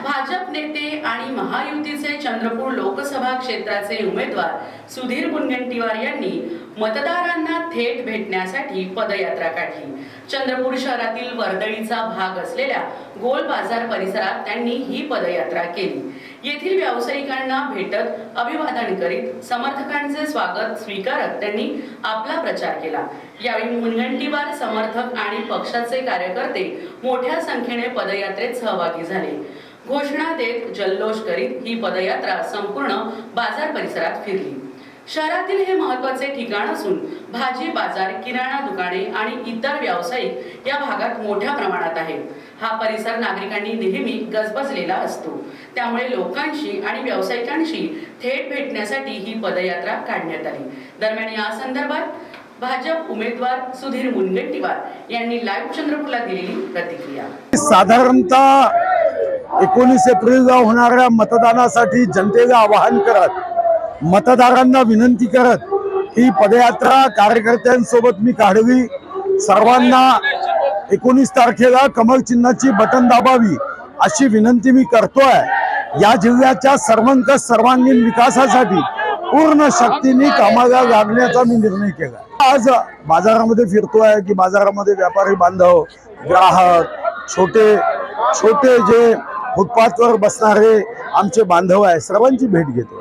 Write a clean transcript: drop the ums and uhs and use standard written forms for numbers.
भाजप नेते आणि महायुतीचे चंद्रपूर लोकसभा क्षेत्राचे उमेदवार सुधीर मुनगंटीवार यांनी मतदारांना थेट भेटण्यासाठी पदयात्रा काढली। चंद्रपूर शहरातील वर्दळीचा भाग असलेल्या गोल बाजार परिसरात त्यांनी ही पदयात्रा केली। येथील व्यावसायिकांना भेटत अभिवादन करीत समर्थकांचे स्वागत स्वीकारत त्यांनी आपला प्रचार केला। यावेळी मुनगंटीवार समर्थक आणि पक्षाचे कार्यकर्ते मोठ्या संख्येने पदयात्रेत सहभागी झाले। घोषणा देत जल्लोष करीत ही पदयात्रा संपूर्ण बाजार परिसरात फिरली। शहरातील हे महत्त्वाचे ठिकाण असून भाजी बाजार, किराणा दुकाने आणि इतर व्यावसायिक या भागात मोठ्या प्रमाणात आहेत। हा परिसर नागरिकांनी नेहमी गजबजलेला असतो, त्यामुळे लोकांशी आणि व्यावसायिकांशी थेट भेटण्यासाठी ही पदयात्रा काढण्यात आली। दरम्यान या संदर्भात भाजप उमेदवार सुधीर मुनगंटीवार यांनी लाईव्ह चंद्रपूरला दिलेली प्रतिक्रिया। साधारणतः 19 एप्रिलला होणाऱ्या मतदानासाठी जनतेला आवाहन करत, मतदारांना विनंती करत ही पदयात्रा कार्यकर्त्यांसोबत मी काढली। सर्वांना 19 तारखेला कमळ चिन्हाची बटन दाबावी अशी विनंती मी करतोय। या जिल्ह्याच्या सर्वंकष सर्वांगीण विकासासाठी पूर्ण शक्तीने कामाला लागण्याचा मी निर्णय केला। आज बाजारामध्ये फिरतोय की बाजारामध्ये व्यापारी बांधव, ग्राहक, छोटे जे फुटपाथवर बसणारे आमचे बांधव आहे, सर्वांची भेट घेतो।